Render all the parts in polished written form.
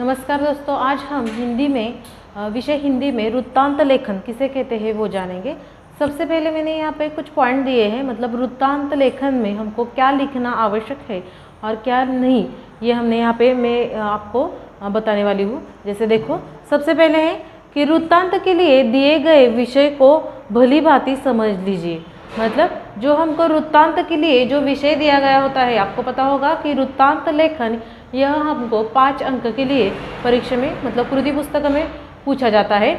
नमस्कार दोस्तों, आज हम हिंदी में विषय हिंदी में वृत्तांत लेखन किसे कहते हैं वो जानेंगे। सबसे पहले मैंने यहाँ पे कुछ पॉइंट दिए हैं, मतलब वृत्तांत लेखन में हमको क्या लिखना आवश्यक है और क्या नहीं, ये हमने यहाँ पे मैं आपको बताने वाली हूँ। जैसे देखो, सबसे पहले है कि वृत्तांत के लिए दिए गए विषय को भली भांति समझ लीजिए। मतलब जो हमको वृत्तांत के लिए जो विषय दिया गया होता है, आपको पता होगा कि वृत्तांत लेखन यह हमको 5 अंक के लिए परीक्षा में मतलब कृति पुस्तक में पूछा जाता है।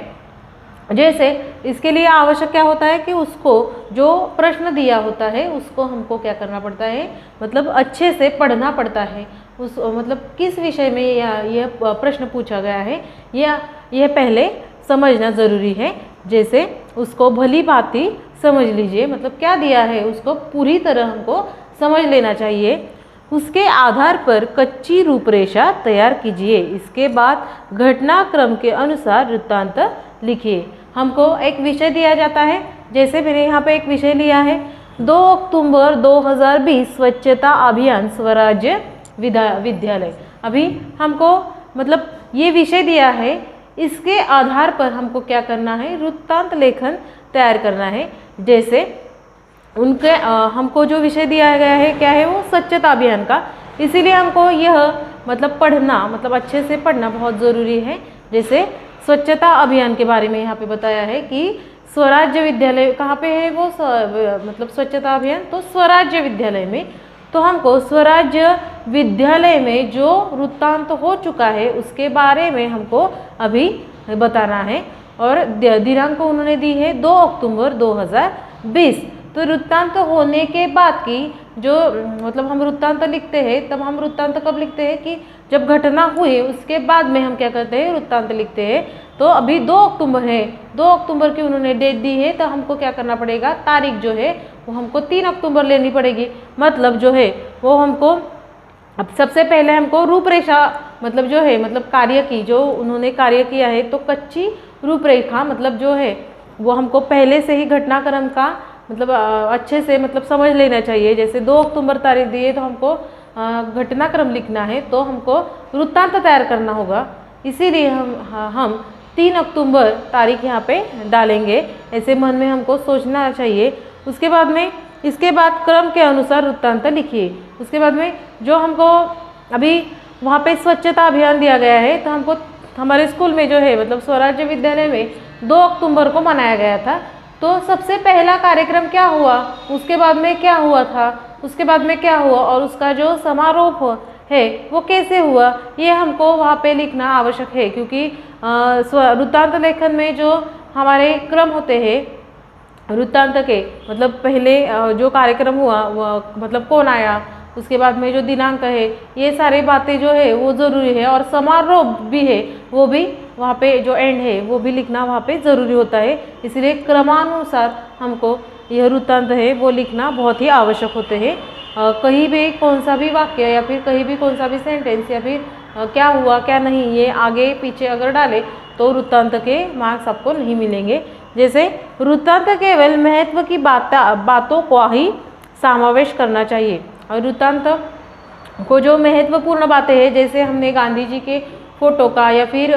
जैसे इसके लिए आवश्यक क्या होता है कि उसको जो प्रश्न दिया होता है उसको हमको क्या करना पड़ता है, मतलब अच्छे से पढ़ना पड़ता है। उस मतलब किस विषय में यह प्रश्न पूछा गया है यह पहले समझना ज़रूरी है। जैसे उसको भली भांति समझ लीजिए, मतलब क्या दिया है उसको पूरी तरह हमको समझ लेना चाहिए। उसके आधार पर कच्ची रूपरेखा तैयार कीजिए। इसके बाद घटनाक्रम के अनुसार वृत्तांत लिखिए। हमको एक विषय दिया जाता है, जैसे मैंने यहाँ पे एक विषय लिया है 2 अक्टूबर 2020 स्वच्छता अभियान स्वराज्य विद्यालय। अभी हमको मतलब ये विषय दिया है, इसके आधार पर हमको क्या करना है, वृत्तांत लेखन तैयार करना है। जैसे उनके हमको जो विषय दिया गया है क्या है, वो स्वच्छता अभियान का, इसीलिए हमको यह मतलब पढ़ना, मतलब अच्छे से पढ़ना बहुत ज़रूरी है। जैसे स्वच्छता अभियान के बारे में यहाँ पे बताया है कि स्वराज्य विद्यालय कहाँ पे है वो मतलब स्वच्छता अभियान, तो स्वराज्य विद्यालय में। तो हमको स्वराज्य विद्यालय में जो वृत्तांत हो चुका है उसके बारे में हमको अभी बताना है। और दिनांक उन्होंने दी है 2 अक्टूबर 2020। तो वृत्तांत होने के बाद की जो मतलब हम वृत्तांत लिखते हैं, तब हम वृत्तांत कब लिखते हैं कि जब घटना हुई उसके बाद में हम क्या करते हैं, वृत्तांत लिखते हैं। तो अभी 2 अक्टूबर है, 2 अक्टूबर की उन्होंने डेट दी है, तो हमको क्या करना पड़ेगा, तारीख जो है वो हमको 3 अक्टूबर लेनी पड़ेगी। मतलब जो है वो हमको अब सबसे पहले हमको रूपरेखा मतलब जो है मतलब कार्य की जो उन्होंने कार्य किया है, तो कच्ची रूपरेखा मतलब जो है वो हमको पहले से ही घटनाक्रम का मतलब अच्छे से मतलब समझ लेना चाहिए। जैसे 2 अक्टूबर तारीख दी है तो हमको घटनाक्रम लिखना है, तो हमको वृत्तांत तैयार करना होगा। इसीलिए हम 3 अक्टूबर तारीख यहाँ पे डालेंगे, ऐसे मन में हमको सोचना चाहिए। उसके बाद में इसके बाद क्रम के अनुसार वृत्तांत लिखिए। उसके बाद में जो हमको अभी वहाँ पे स्वच्छता अभियान दिया गया है, तो हमको हमारे स्कूल में जो है मतलब स्वराज्य विद्यालय में 2 अक्टूबर को मनाया गया था। तो सबसे पहला कार्यक्रम क्या हुआ, उसके बाद में क्या हुआ था, उसके बाद में क्या हुआ और उसका जो समारोह है वो कैसे हुआ, ये हमको वहाँ पे लिखना आवश्यक है। क्योंकि वृत्तांत लेखन में जो हमारे क्रम होते हैं वृत्तांत के, मतलब पहले जो कार्यक्रम हुआ वो मतलब कौन आया, उसके बाद में जो दिनांक है, ये सारी बातें जो है वो ज़रूरी है। और समारोह भी है, वो भी वहाँ पे जो एंड है वो भी लिखना वहाँ पे ज़रूरी होता है। इसलिए क्रमानुसार हमको यह वृत्तांत है वो लिखना बहुत ही आवश्यक होते हैं। कहीं भी कौन सा भी वाक्य या फिर कहीं भी कौन सा भी सेंटेंस या फिर क्या हुआ क्या नहीं, ये आगे पीछे अगर डाले तो वृत्तांत के मार्क्स आपको नहीं मिलेंगे। जैसे वृत्तांत केवल महत्व की बातों को ही समावेश करना चाहिए। और वृत्तांत को जो महत्वपूर्ण बातें हैं, जैसे हमने गांधी जी के फ़ोटो का या फिर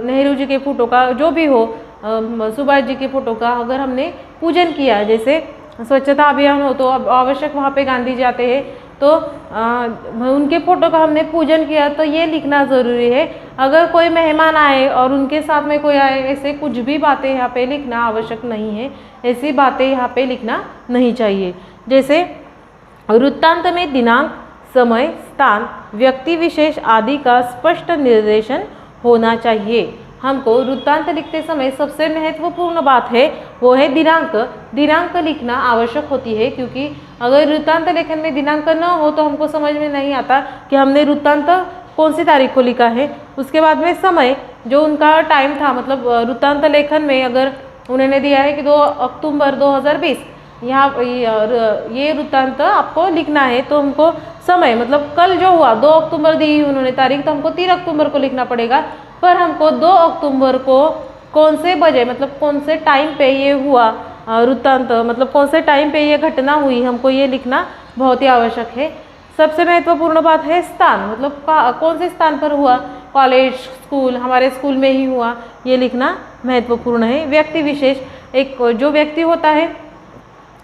नेहरू जी के फ़ोटो का जो भी हो, सुभाष जी के फ़ोटो का अगर हमने पूजन किया, जैसे स्वच्छता अभियान हो तो अब आवश्यक वहाँ पे गांधी जी आते हैं, तो उनके फ़ोटो का हमने पूजन किया, तो ये लिखना ज़रूरी है। अगर कोई मेहमान आए और उनके साथ में कोई आए, ऐसे कुछ भी बातें यहाँ पे लिखना आवश्यक नहीं है, ऐसी बातें यहाँ पे लिखना नहीं चाहिए। जैसे वृत्तांत में दिनांक, समय, स्थान, व्यक्ति विशेष आदि का स्पष्ट निर्देशन होना चाहिए। हमको वृत्तांत लिखते समय सबसे महत्वपूर्ण बात है वो है दिनांक। दिनांक लिखना आवश्यक होती है, क्योंकि अगर वृत्तांत लेखन में दिनांक न हो तो हमको समझ में नहीं आता कि हमने वृत्तांत कौन सी तारीख को लिखा है। उसके बाद में समय, जो उनका टाइम था, मतलब वृत्तांत लेखन में अगर उन्होंने दिया है कि 2 अक्टूबर 2020 यहाँ ये वृत्तांत आपको लिखना है, तो हमको समय मतलब कल जो हुआ 2 अक्टूबर दी उन्होंने तारीख, तो हमको 3 अक्टूबर को लिखना पड़ेगा। पर हमको 2 अक्टूबर को कौन से बजे मतलब कौन से टाइम पे ये हुआ वृत्तांत, मतलब कौन से टाइम पे ये घटना हुई, हमको ये लिखना बहुत ही आवश्यक है। सबसे महत्वपूर्ण बात है स्थान, मतलब कौन से स्थान पर हुआ, कॉलेज, स्कूल, हमारे स्कूल में ही हुआ, ये लिखना महत्वपूर्ण है। व्यक्ति विशेष, एक जो व्यक्ति होता है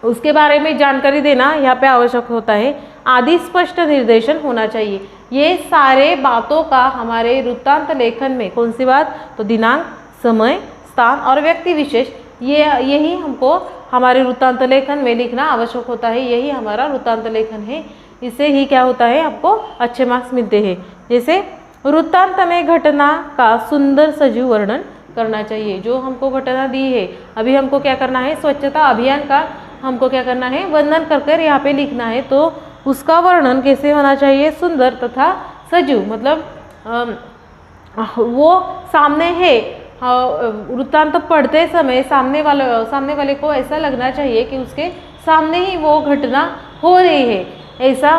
उसके बारे में जानकारी देना यहाँ पे आवश्यक होता है। आदि स्पष्ट निर्देशन होना चाहिए। ये सारे बातों का हमारे वृत्तांत लेखन में कौन सी बात, तो दिनांक, समय, स्थान और व्यक्ति विशेष, यही हमको हमारे वृत्तांत लेखन में लिखना आवश्यक होता है। यही हमारा वृत्तांत लेखन है। इससे ही क्या होता है, आपको अच्छे मार्क्स मिलते हैं। जैसे वृत्तांत में घटना का सुंदर सजीव वर्णन करना चाहिए। जो हमको घटना दी है, अभी हमको क्या करना है, स्वच्छता अभियान का हमको क्या करना है, वर्णन कर यहाँ पे लिखना है। तो उसका वर्णन कैसे होना चाहिए, सुंदर तथा सजीव, मतलब वो सामने है, वृत्तांत पढ़ते समय सामने वाले को ऐसा लगना चाहिए कि उसके सामने ही वो घटना हो रही है। ऐसा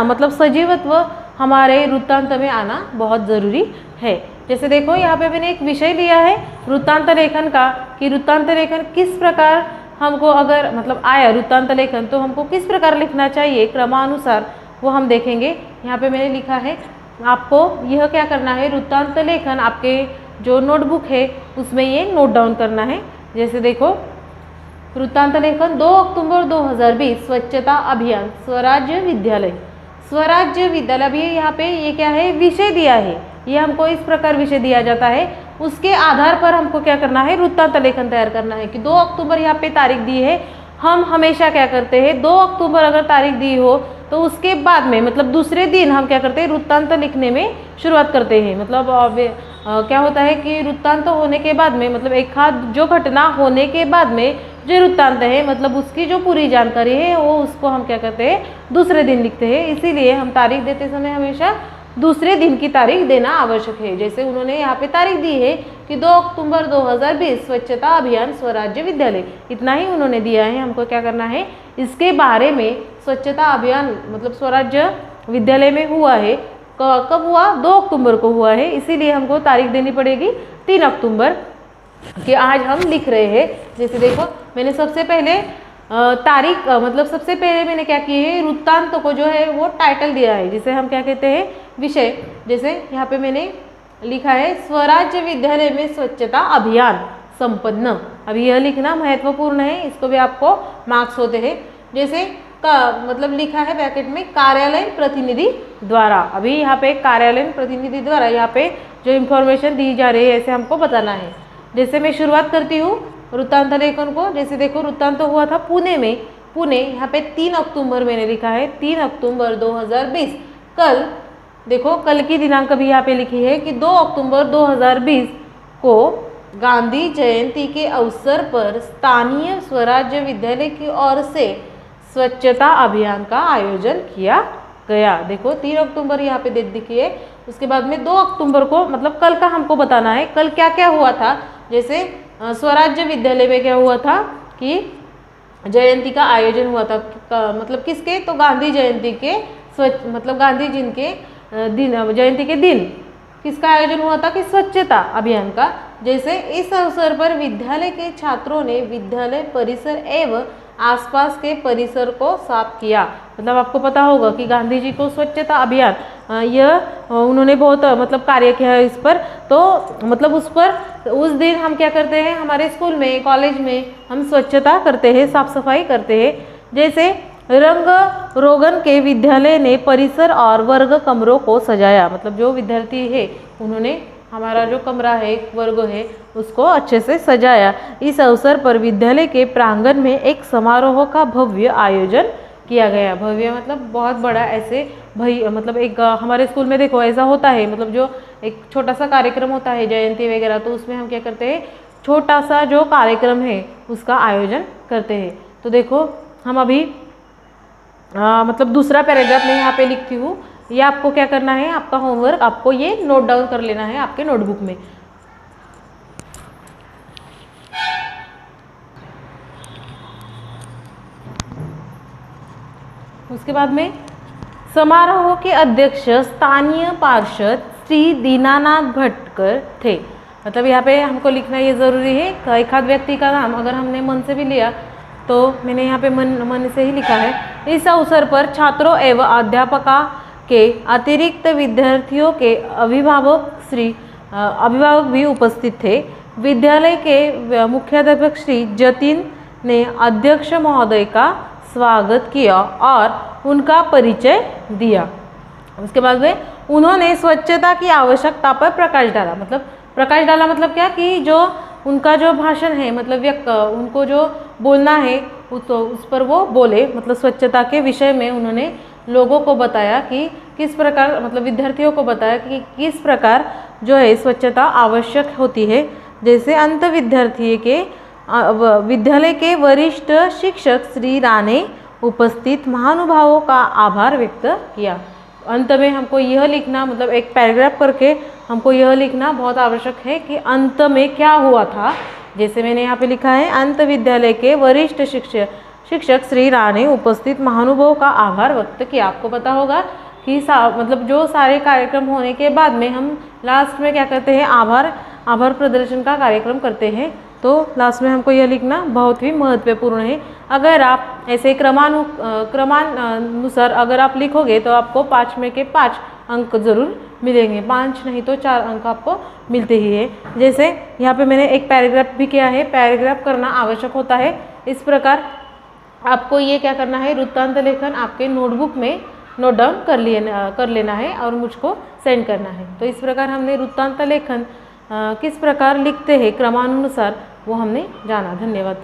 मतलब सजीवत्व हमारे वृत्तांत में आना बहुत ज़रूरी है। जैसे देखो यहाँ पे मैंने एक विषय लिया है वृत्तांत लेखन का, कि वृत्तांत लेखन किस प्रकार हमको अगर मतलब आया वृत्तांत लेखन तो हमको किस प्रकार लिखना चाहिए क्रमानुसार, वो हम देखेंगे। यहाँ पे मैंने लिखा है, आपको यह क्या करना है, वृत्तांत लेखन आपके जो नोटबुक है उसमें ये नोट डाउन करना है। जैसे देखो, वृत्तांत लेखन 2 अक्टूबर 2020 स्वच्छता अभियान स्वराज्य विद्यालय। स्वराज्य विद्यालय, अभी यहाँ पे ये क्या है, विषय दिया है। ये हमको इस प्रकार विषय दिया जाता है, उसके आधार पर हमको क्या करना है, वृत्तांत लेखन तैयार करना है। कि 2 अक्टूबर यहाँ पे तारीख दी है, हम हमेशा क्या करते हैं, 2 अक्टूबर अगर तारीख दी हो तो उसके बाद में मतलब दूसरे दिन हम क्या करते हैं, वृत्तांत लिखने में शुरुआत करते हैं। मतलब क्या होता है कि वृत्तांत होने के बाद में, मतलब एक हाथ जो घटना होने के बाद में जो वृत्तांत है, मतलब उसकी जो पूरी जानकारी है वो उसको हम क्या करते हैं, दूसरे दिन लिखते हैं। इसीलिए हम तारीख देते समय हमेशा दूसरे दिन की तारीख देना आवश्यक है। जैसे उन्होंने यहाँ पे तारीख दी है कि 2 अक्टूबर 2020 स्वच्छता अभियान स्वराज्य विद्यालय, इतना ही उन्होंने दिया है। हमको क्या करना है, इसके बारे में स्वच्छता अभियान मतलब स्वराज्य विद्यालय में हुआ है, कब हुआ, 2 अक्टूबर को हुआ है। इसीलिए हमको तारीख देनी पड़ेगी 3 अक्टूबर कि आज हम लिख रहे हैं। जैसे देखो, मैंने सबसे पहले तारीख मतलब सबसे पहले मैंने क्या की है, वृत्तांत को जो है वो टाइटल दिया है, जिसे हम क्या कहते हैं, विषय। जैसे यहाँ पे मैंने लिखा है, स्वराज्य विद्यालय में स्वच्छता अभियान संपन्न। अभी यह लिखना महत्वपूर्ण है, इसको भी आपको मार्क्स होते हैं। जैसे मतलब लिखा है ब्रैकेट में, कार्यालय प्रतिनिधि द्वारा। अभी यहाँ पे कार्यालय प्रतिनिधि द्वारा यहाँ पे जो इन्फॉर्मेशन दी जा रही है ऐसे हमको बताना है। जैसे मैं शुरुआत करती हूँ वृत्तांत लेखन को। जैसे देखो, वृत्तांत हुआ था पुणे में, पुणे यहाँ पे 3 अक्टूबर मैंने लिखा है, 3 अक्टूबर 2020। कल देखो, कल की दिनांक भी यहाँ पे लिखी है कि 2 अक्टूबर 2020 को गांधी जयंती के अवसर पर स्थानीय स्वराज्य विद्यालय की ओर से स्वच्छता अभियान का आयोजन किया गया। देखो, 3 अक्टूबर यहाँ पे डेट दिखी है। उसके बाद में 2 अक्टूबर को मतलब कल का हमको बताना है, कल क्या क्या हुआ था। जैसे स्वराज्य विद्यालय में क्या हुआ था कि जयंती का आयोजन हुआ था, मतलब किसके, तो गांधी जयंती के मतलब गांधी जी के दिन, जयंती के दिन किसका आयोजन हुआ था कि स्वच्छता अभियान का। जैसे इस अवसर पर विद्यालय के छात्रों ने विद्यालय परिसर एवं आसपास के परिसर को साफ किया। मतलब आपको पता होगा कि गांधी जी को स्वच्छता अभियान यह उन्होंने बहुत मतलब कार्य किया है इस पर। तो मतलब उस दिन हम क्या करते हैं, हमारे स्कूल में, कॉलेज में हम स्वच्छता करते हैं, साफ सफाई करते हैं। जैसे रंग रोगन के विद्यालय ने परिसर और वर्ग कमरों को सजाया। मतलब जो विद्यार्थी है उन्होंने हमारा जो कमरा है, वर्ग है, उसको अच्छे से सजाया। इस अवसर पर विद्यालय के प्रांगण में एक समारोह का भव्य आयोजन किया गया। भव्य मतलब बहुत बड़ा, ऐसे मतलब एक हमारे स्कूल में देखो ऐसा होता है, मतलब जो एक छोटा सा कार्यक्रम होता है जयंती वगैरह, तो उसमें हम क्या करते हैं, छोटा सा जो कार्यक्रम है उसका आयोजन करते हैं। तो देखो, हम अभी मतलब दूसरा पैराग्राफ मैं यहाँ पे लिखती हूँ। ये आपको क्या करना है, आपका होमवर्क, आपको ये नोट डाउन कर लेना है आपके नोटबुक में। उसके बाद में समारोह के अध्यक्ष स्थानीय पार्षद श्री दीनानाथ भटकर थे। मतलब यहाँ पे हमको लिखना ये ज़रूरी है, एक आध व्यक्ति का नाम अगर हमने मन से भी लिया तो मैंने यहाँ पे मन से ही लिखा है। इस अवसर पर छात्रों एवं अध्यापका के अतिरिक्त विद्यार्थियों के अभिभावक भी उपस्थित थे। विद्यालय के मुख्याध्यापक श्री जतिन ने अध्यक्ष महोदय का स्वागत किया और उनका परिचय दिया। उसके बाद में उन्होंने स्वच्छता की आवश्यकता पर प्रकाश डाला। मतलब क्या कि जो उनका जो भाषण है, मतलब उनको जो बोलना है उस पर वो बोले, मतलब स्वच्छता के विषय में उन्होंने लोगों को बताया कि किस प्रकार, मतलब विद्यार्थियों को बताया कि किस प्रकार जो है स्वच्छता आवश्यक होती है। जैसे अंत विद्यालय के वरिष्ठ शिक्षक श्री राणे उपस्थित महानुभावों का आभार व्यक्त किया। अंत में हमको यह लिखना, मतलब एक पैराग्राफ करके हमको यह लिखना बहुत आवश्यक है कि अंत में क्या हुआ था। जैसे मैंने यहाँ पे लिखा है, अंत विद्यालय के वरिष्ठ शिक्षक श्री राणे उपस्थित महानुभावों का आभार व्यक्त किया। आपको पता होगा कि मतलब जो सारे कार्यक्रम होने के बाद में हम लास्ट में क्या करते हैं, आभार प्रदर्शन का कार्यक्रम करते हैं। तो लास्ट में हमको यह लिखना बहुत ही महत्वपूर्ण है। अगर आप ऐसे क्रमानुसार अगर आप लिखोगे तो आपको 5 में के 5 अंक जरूर मिलेंगे, 5 नहीं तो 4 अंक आपको मिलते ही है। जैसे यहाँ पे मैंने एक पैराग्राफ भी किया है, पैराग्राफ करना आवश्यक होता है। इस प्रकार आपको ये क्या करना है, वृत्तांत लेखन आपके नोटबुक में नोट डाउन कर लेना है और मुझको सेंड करना है। तो इस प्रकार हमने वृत्तांत लेखन किस प्रकार लिखते हैं क्रमानुसार वो हमने जाना। धन्यवाद।